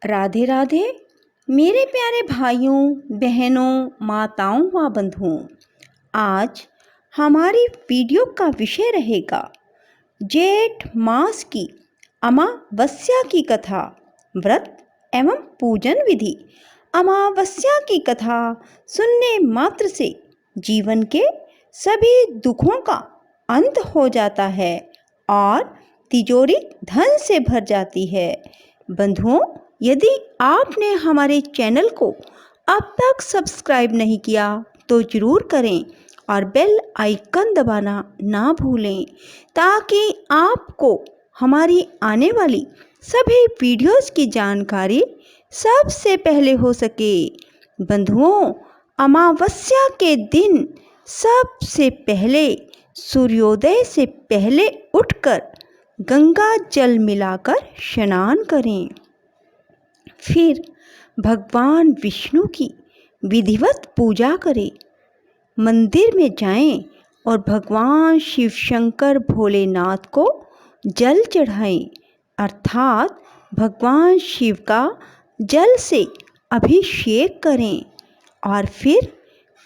राधे राधे मेरे प्यारे भाइयों बहनों माताओं व बंधुओं। आज हमारी वीडियो का विषय रहेगा जेठ मास की अमावस्या की कथा, व्रत एवं पूजन विधि। अमावस्या की कथा सुनने मात्र से जीवन के सभी दुखों का अंत हो जाता है और तिजोरी धन से भर जाती है। बंधुओं, यदि आपने हमारे चैनल को अब तक सब्सक्राइब नहीं किया तो ज़रूर करें और बेल आइकन दबाना ना भूलें ताकि आपको हमारी आने वाली सभी वीडियोस की जानकारी सबसे पहले हो सके। बंधुओं, अमावस्या के दिन सबसे पहले सूर्योदय से पहले उठकर गंगा जल मिलाकर स्नान करें। फिर भगवान विष्णु की विधिवत पूजा करें। मंदिर में जाएं और भगवान शिव शंकर भोलेनाथ को जल चढ़ाएं, अर्थात भगवान शिव का जल से अभिषेक करें। और फिर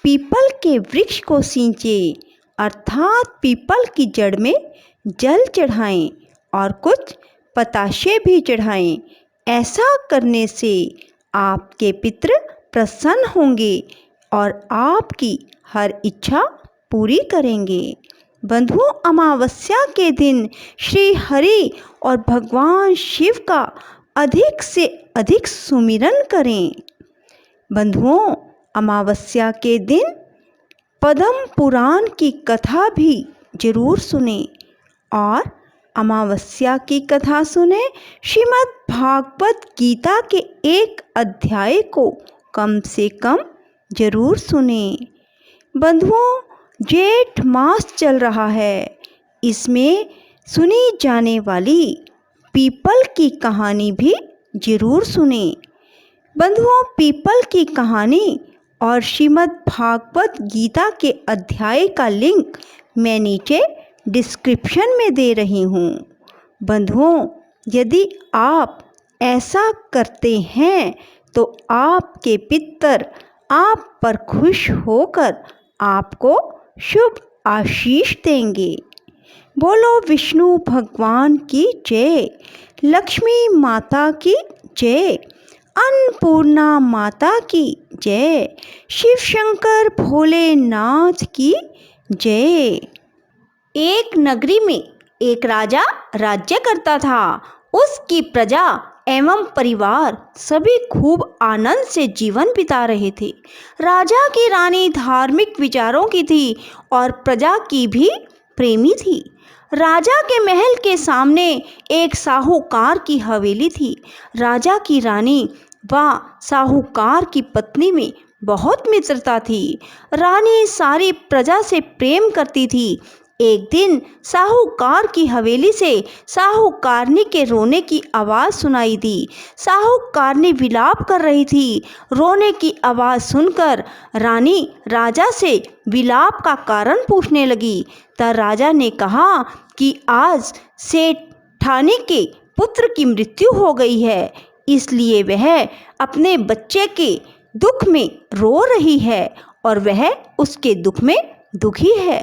पीपल के वृक्ष को सींचें, अर्थात पीपल की जड़ में जल चढ़ाएं और कुछ पताशे भी चढ़ाएं। ऐसा करने से आपके पितृ प्रसन्न होंगे और आपकी हर इच्छा पूरी करेंगे। बंधुओं, अमावस्या के दिन श्री हरि और भगवान शिव का अधिक से अधिक सुमिरन करें। बंधुओं, अमावस्या के दिन पद्म पुराण की कथा भी जरूर सुने और अमावस्या की कथा सुने श्रीमद् भागवत गीता के एक अध्याय को कम से कम जरूर सुने। बंधुओं, जेठ मास चल रहा है, इसमें सुनी जाने वाली पीपल की कहानी भी जरूर सुने। बंधुओं, पीपल की कहानी और श्रीमद् भागवत गीता के अध्याय का लिंक मैं नीचे डिस्क्रिप्शन में दे रही हूँ। बंधुओं, यदि आप ऐसा करते हैं तो आपके पितर आप पर खुश होकर आपको शुभ आशीष देंगे। बोलो विष्णु भगवान की जय, लक्ष्मी माता की जय, अन्नपूर्णा माता की जय, शिव शंकर भोलेनाथ की जय। एक नगरी में एक राजा राज्य करता था। उसकी प्रजा एवं परिवार सभी खूब आनंद से जीवन बिता रहे थे। राजा की रानी धार्मिक विचारों की थी और प्रजा की भी प्रेमी थी। राजा के महल के सामने एक साहूकार की हवेली थी। राजा की रानी व साहूकार की पत्नी में बहुत मित्रता थी। रानी सारी प्रजा से प्रेम करती थी। एक दिन साहूकार की हवेली से साहूकारनी के रोने की आवाज़ सुनाई दी। साहूकारनी विलाप कर रही थी। रोने की आवाज़ सुनकर रानी राजा से विलाप का कारण पूछने लगी। तब राजा ने कहा कि आज सेठानी के पुत्र की मृत्यु हो गई है, इसलिए वह अपने बच्चे के दुख में रो रही है और वह उसके दुख में दुखी है।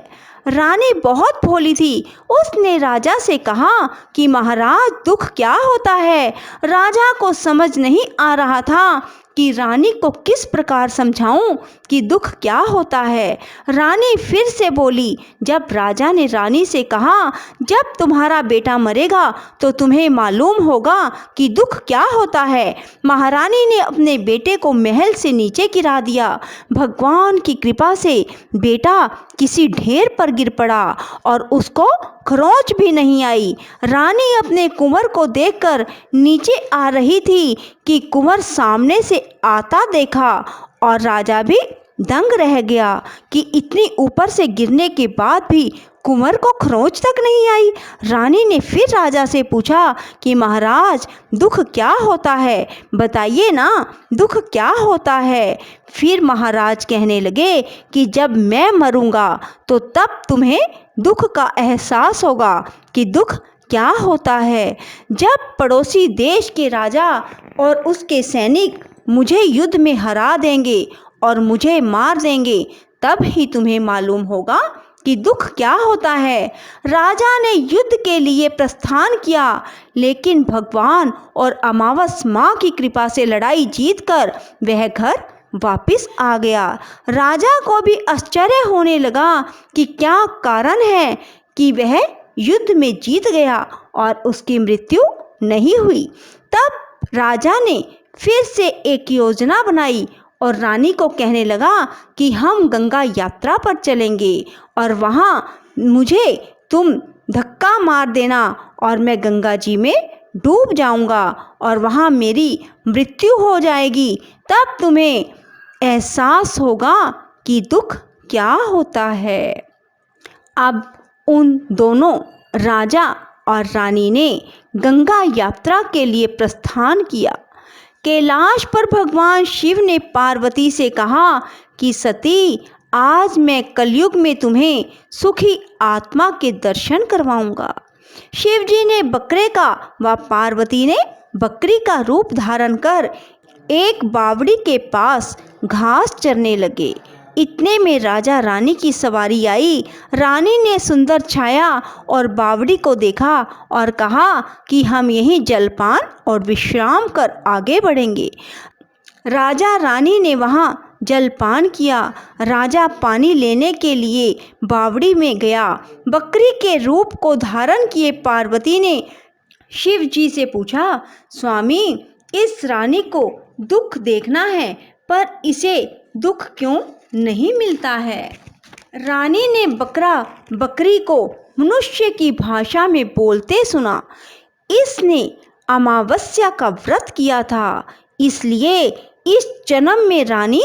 रानी बहुत भोली थी। उसने राजा से कहा कि महाराज, दुख क्या होता है। राजा को समझ नहीं आ रहा था कि रानी को किस प्रकार समझाऊं कि दुख क्या होता है। रानी फिर से बोली। जब राजा ने रानी से कहा, जब तुम्हारा बेटा मरेगा तो तुम्हें मालूम होगा कि दुख क्या होता है। महारानी ने अपने बेटे को महल से नीचे गिरा दिया। भगवान की कृपा से बेटा किसी ढेर पर गिर पड़ा और उसको खरोंच भी नहीं आई। रानी अपने कुंवर को देखकर नीचे आ रही थी कि कुंवर सामने से आता देखा और राजा भी दंग रह गया कि इतनी ऊपर से गिरने के बाद भी कुंवर को खरोंच तक नहीं आई। रानी ने फिर राजा से पूछा कि महाराज, दुख क्या होता है, बताइए ना, दुख क्या होता है। फिर महाराज कहने लगे कि जब मैं मरूंगा तो तब तुम्हें दुख का एहसास होगा कि दुख क्या होता है। जब पड़ोसी देश के राजा और उसके सैनिक मुझे युद्ध में हरा देंगे और मुझे मार देंगे, तब ही तुम्हें मालूम होगा कि दुख क्या होता है। राजा ने युद्ध के लिए प्रस्थान किया, लेकिन भगवान और अमावस माँ की कृपा से लड़ाई जीतकर वह घर वापस आ गया। राजा को भी आश्चर्य होने लगा कि क्या कारण है कि वह युद्ध में जीत गया और उसकी मृत्यु नहीं हुई। तब राजा ने फिर से एक योजना बनाई और रानी को कहने लगा कि हम गंगा यात्रा पर चलेंगे और वहाँ मुझे तुम धक्का मार देना और मैं गंगा जी में डूब जाऊंगा और वहाँ मेरी मृत्यु हो जाएगी। तब तुम्हें एहसास होगा कि दुख क्या होता है। अब उन दोनों राजा और रानी ने गंगा यात्रा के लिए प्रस्थान किया। कैलाश पर भगवान शिव ने पार्वती से कहा कि सती, आज मैं कलयुग में तुम्हें सुखी आत्मा के दर्शन करवाऊंगा। शिव जी ने बकरे का व पार्वती ने बकरी का रूप धारण कर एक बावड़ी के पास घास चरने लगे। इतने में राजा रानी की सवारी आई। रानी ने सुंदर छाया और बावड़ी को देखा और कहा कि हम यहीं जलपान और विश्राम कर आगे बढ़ेंगे। राजा रानी ने वहाँ जलपान किया। राजा पानी लेने के लिए बावड़ी में गया। बकरी के रूप को धारण किए पार्वती ने शिव जी से पूछा, स्वामी, इस रानी को दुख देखना है, पर इसे दुख क्यों नहीं मिलता है। रानी ने बकरी को मनुष्य की भाषा में बोलते सुना। इसने अमावस्या का व्रत किया था, इसलिए इस जन्म में रानी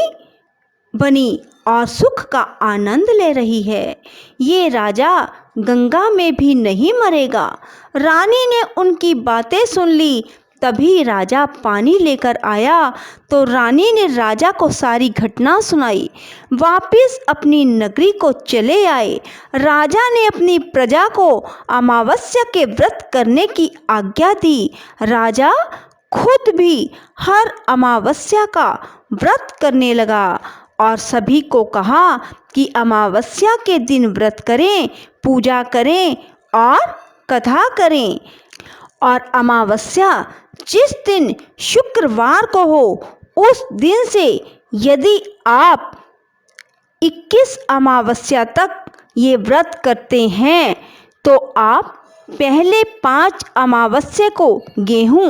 बनी और सुख का आनंद ले रही है। ये राजा गंगा में भी नहीं मरेगा। रानी ने उनकी बातें सुन ली। तभी राजा पानी लेकर आया तो रानी ने राजा को सारी घटना सुनाई। वापस अपनी नगरी को चले आए। राजा ने अपनी प्रजा को अमावस्या के व्रत करने की आज्ञा दी। राजा खुद भी हर अमावस्या का व्रत करने लगा और सभी को कहा कि अमावस्या के दिन व्रत करें, पूजा करें और कथा करें। और अमावस्या जिस दिन शुक्रवार को हो, उस दिन से यदि आप 21 अमावस्या तक ये व्रत करते हैं तो आप पहले 5 अमावस्या को गेहूं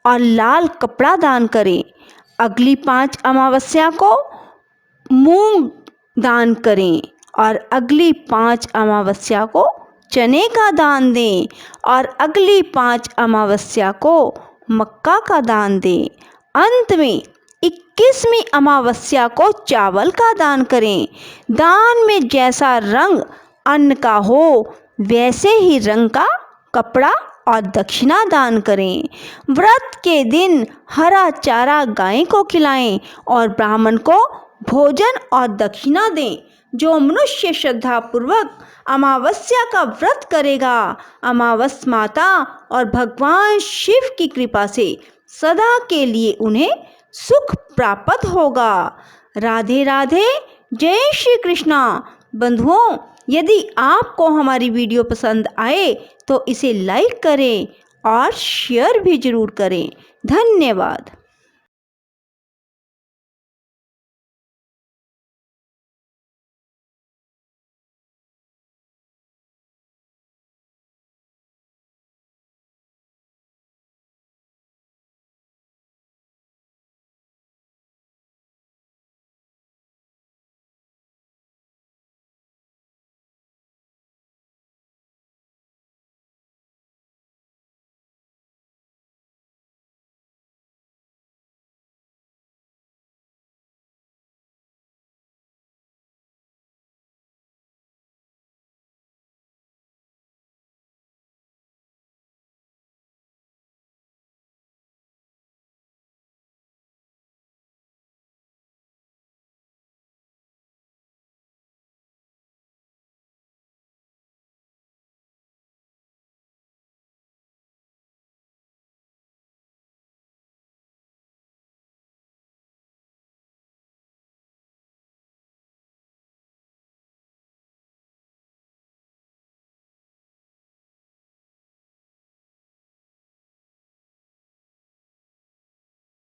और लाल कपड़ा दान करें, अगली 5 अमावस्या को मूंग दान करें और अगली 5 अमावस्या को चने का दान दें और अगली 5 अमावस्या को मक्का का दान दें। अंत में 21वीं अमावस्या को चावल का दान करें। दान में जैसा रंग अन्न का हो, वैसे ही रंग का कपड़ा और दक्षिणा दान करें। व्रत के दिन हरा चारा गाय को खिलाएं और ब्राह्मण को भोजन और दक्षिणा दें। जो मनुष्य श्रद्धापूर्वक अमावस्या का व्रत करेगा, अमावस माता और भगवान शिव की कृपा से सदा के लिए उन्हें सुख प्राप्त होगा। राधे राधे, जय श्री कृष्णा। बंधुओं, यदि आपको हमारी वीडियो पसंद आए तो इसे लाइक करें और शेयर भी जरूर करें। धन्यवाद।